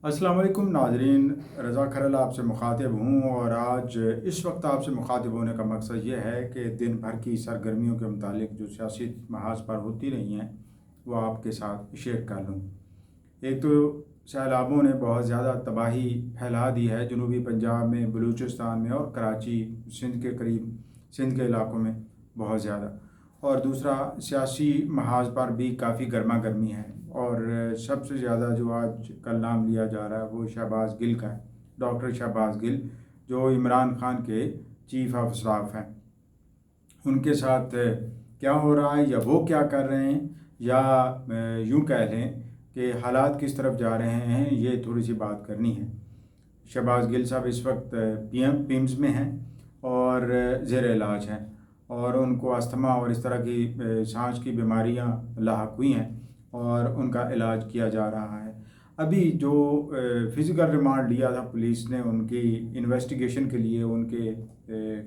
अस्सलाम वालेकुम नाजरीन, रज़ा खरल आपसे मुखातिब हूँ और आज इस वक्त आपसे मुखातिब होने का मकसद ये है कि दिन भर की सरगर्मियों के मुतालिक जो सियासी महाज पर होती रही हैं वो आपके साथ शेयर कर लूँ। एक तो सैलाबों ने बहुत ज़्यादा तबाही फैला दी है जनूबी पंजाब में, बलूचिस्तान में और कराची, सिंध के करीब, सिंध के इलाकों में बहुत ज़्यादा। और दूसरा सियासी महाज पर भी काफ़ी गर्मा गर्मी है और सबसे ज़्यादा जो आज कल नाम लिया जा रहा है वो शहबाज गिल का है, डॉक्टर शहबाज गिल, जो इमरान खान के चीफ ऑफ स्टाफ हैं। उनके साथ क्या हो रहा है या वो क्या कर रहे हैं या यूँ कह लें कि हालात किस तरफ जा रहे हैं, ये थोड़ी सी बात करनी है। शहबाज गिल साहब इस वक्त पीएम्स में हैं और ज़ेर इलाज हैं और उनको अस्थमा और इस तरह की सांस की बीमारियां लाहक हुई हैं और उनका इलाज किया जा रहा है। अभी जो फ़िज़िकल रिमांड लिया था पुलिस ने उनकी इन्वेस्टिगेशन के लिए, उनके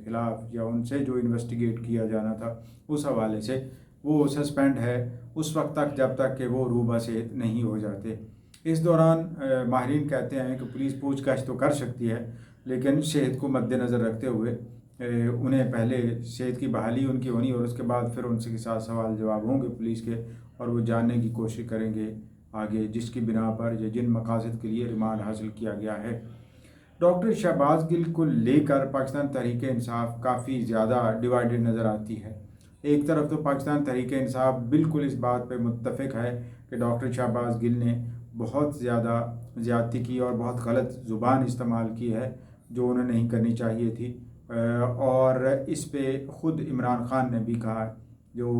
ख़िलाफ़ या उनसे जो इन्वेस्टिगेट किया जाना था उस हवाले से वो सस्पेंड है उस वक्त तक जब तक कि वो रूबा से नहीं हो जाते। इस दौरान माहिरीन कहते हैं कि पुलिस पूछताछ तो कर सकती है, लेकिन सेहत को मद्देनज़र रखते हुए उन्हें पहले सेहत की बहाली उनकी होनी और उसके बाद फिर उनसे के साथ सवाल जवाब होंगे पुलिस के और वो जानने की कोशिश करेंगे आगे जिसकी बिना पर या जिन मकासद के लिए रिमांड हासिल किया गया है। डॉक्टर शहबाज गिल को लेकर पाकिस्तान तहरीक इंसाफ काफ़ी ज़्यादा डिवाइडेड नज़र आती है। एक तरफ तो पाकिस्तान तहरीक इंसाफ बिल्कुल इस बात पर मुत्तफ़िक है कि डॉक्टर शहबाज गिल ने बहुत ज़्यादा ज़्यादती की और बहुत गलत ज़ुबान इस्तेमाल की है जो उन्हें नहीं करनी चाहिए थी, और इस पे ख़ुद इमरान खान ने भी कहा, जो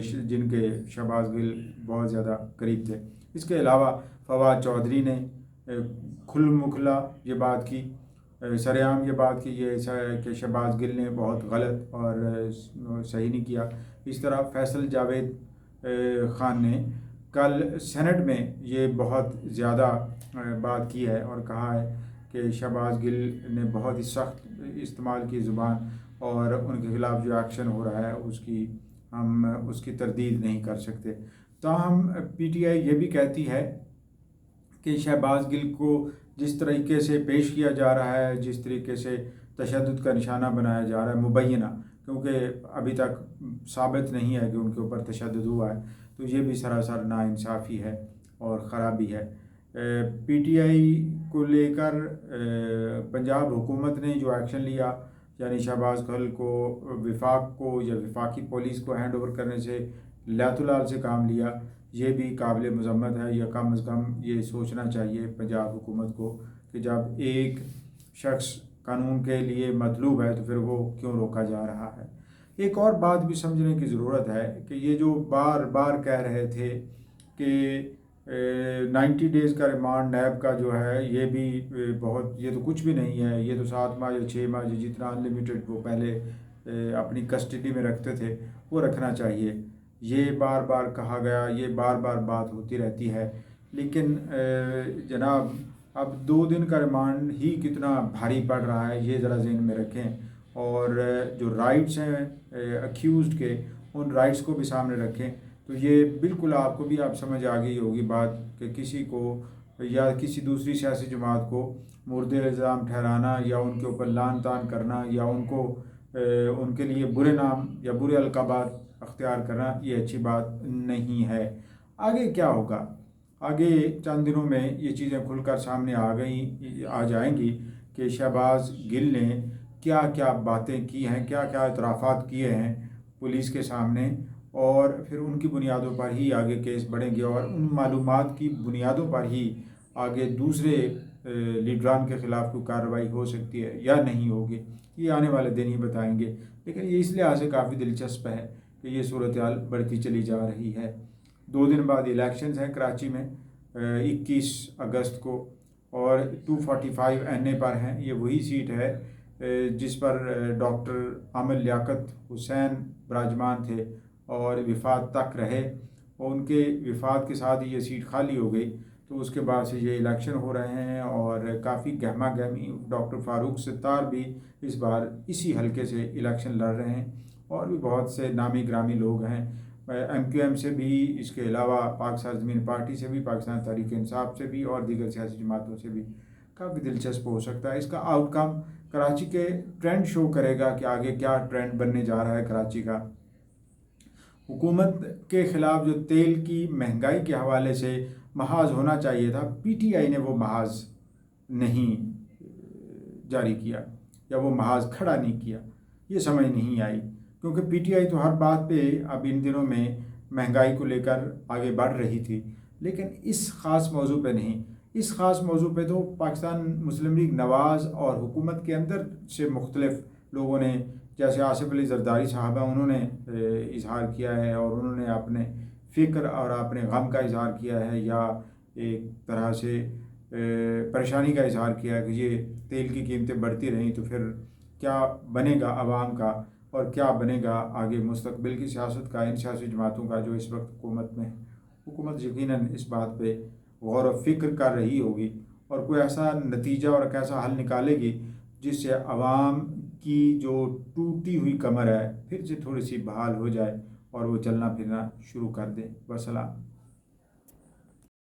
जिनके शहबाज गिल बहुत ज़्यादा करीब थे। इसके अलावा फवाद चौधरी ने खुल्म-खुल्ला ये बात की, सरेआम ये बात की कि शहबाज गिल ने बहुत गलत और सही नहीं किया। इस तरह फैसल जावेद ख़ान ने कल सेनेट में ये बहुत ज़्यादा बात की है और कहा है कि शहबाज गिल ने बहुत ही सख्त इस्तेमाल की ज़ुबान और उनके ख़िलाफ़ जो एक्शन हो रहा है हम उसकी तरदीद नहीं कर सकते। ताहम पीटीआई ये भी कहती है कि शहबाज गिल को जिस तरीके से पेश किया जा रहा है, जिस तरीके से तशद्दुद का निशाना बनाया जा रहा है मुबैना, क्योंकि अभी तक साबित नहीं है कि उनके ऊपर तशद्दुद हुआ है, तो ये भी सरासर नाइंसाफ़ी है और ख़राबी है। पीटीआई को लेकर पंजाब हुकूमत ने जो एक्शन लिया, यानी शहबाज गिल को विफाक को या विफाकी पुलिस को हैंड ओवर करने से लैतुलाल से काम लिया, ये भी काबिल मज़म्मत है। या कम अज़ कम ये सोचना चाहिए पंजाब हुकूमत को कि जब एक शख्स कानून के लिए मतलूब है तो फिर वो क्यों रोका जा रहा है। एक और बात भी समझने की ज़रूरत है कि ये जो बार बार कह रहे थे कि 90 डेज़ का रिमांड नैब का जो है ये भी बहुत, ये तो कुछ भी नहीं है, ये तो 7 माह या 6 माह जितना अनलिमिटेड वो पहले अपनी कस्टडी में रखते थे वो रखना चाहिए, ये बार बार कहा गया, ये बार बार बात होती रहती है। लेकिन जनाब, अब 2 दिन का रिमांड ही कितना भारी पड़ रहा है ये ज़रा ज़हन में रखें और जो राइट्स हैं अक्यूज़्ड के, उन राइट्स को भी सामने रखें। तो ये बिल्कुल आपको भी आप समझ आ गई होगी बात कि किसी को या किसी दूसरी सियासी जमात को मुर्दे इल्ज़ाम ठहराना या उनके ऊपर लान तान करना या उनको उनके लिए बुरे नाम या बुरे अलक़ाबात अख्तियार करना, ये अच्छी बात नहीं है। आगे क्या होगा? आगे चंद दिनों में ये चीज़ें खुलकर सामने आ जाएंगी कि शहबाज गिल ने क्या क्या बातें की हैं, क्या क्या इतराफ़ात किए हैं पुलिस के सामने, और फिर उनकी बुनियादों पर ही आगे केस बढ़ेंगे और उन मालूमात की बुनियादों पर ही आगे दूसरे लीडरान के ख़िलाफ़ कोई कार्रवाई हो सकती है या नहीं होगी, ये आने वाले दिन ही बताएंगे। लेकिन ये इस लिहाज से काफ़ी दिलचस्प है कि ये सूरत हाल बढ़ती चली जा रही है। 2 दिन बाद इलेक्शंस हैं कराची में 21 अगस्त को, और 245 NA पर हैं। ये वही सीट है जिस पर डॉक्टर आमिर लियाकत हुसैन बराजमान थे और विफात तक रहे, और उनके विफात के साथ ही ये सीट खाली हो गई। तो उसके बाद से ये इलेक्शन हो रहे हैं और काफ़ी गहमा गहमी, डॉक्टर फ़ारूक सत्तार भी इस बार इसी हलके से इलेक्शन लड़ रहे हैं और भी बहुत से नामी ग्रामी लोग हैं। MQM سے بھی، اس کے علاوہ پاک سرزمین پارٹی سے بھی، پاکستان تحریک انصاف سے بھی اور دیگر سیاسی جماعتوں سے بھی کافی دلچسپ ہو سکتا ہے۔ اس کا آؤٹ کم کراچی کے ٹرینڈ شو کرے گا کہ آگے کیا ٹرینڈ بننے جا رہا ہے کراچی کا۔ حکومت کے خلاف جو تیل کی مہنگائی کے حوالے سے محاذ ہونا چاہیے تھا، PTI نے وہ محاذ نہیں جاری کیا یا وہ محاذ کھڑا نہیں کیا، یہ سمجھ نہیں آئی، کیونکہ PTI تو ہر بات پہ اب ان دنوں میں مہنگائی کو لے کر آگے بڑھ رہی تھی، لیکن اس خاص موضوع پہ نہیں۔ اس خاص موضوع پہ تو پاکستان مسلم لیگ نواز اور حکومت کے اندر سے مختلف لوگوں نے، جیسے آصف علی زرداری صاحب ہیں، انہوں نے اظہار کیا ہے اور انہوں نے اپنے فکر اور اپنے غم کا اظہار کیا ہے، یا ایک طرح سے پریشانی کا اظہار کیا ہے کہ یہ تیل کی قیمتیں بڑھتی رہیں تو پھر کیا بنے گا عوام کا، اور کیا بنے گا آگے مستقبل کی سیاست کا ان سیاسی جماعتوں کا جو اس وقت حکومت میں۔ حکومت یقیناً اس بات پہ غور و فکر کر رہی ہوگی اور کوئی ایسا نتیجہ اور ایک ایسا حل نکالے گی جس سے عوام کی جو ٹوٹی ہوئی کمر ہے پھر سے تھوڑی سی بحال ہو جائے اور وہ چلنا پھرنا شروع کر دیں۔ وسلام۔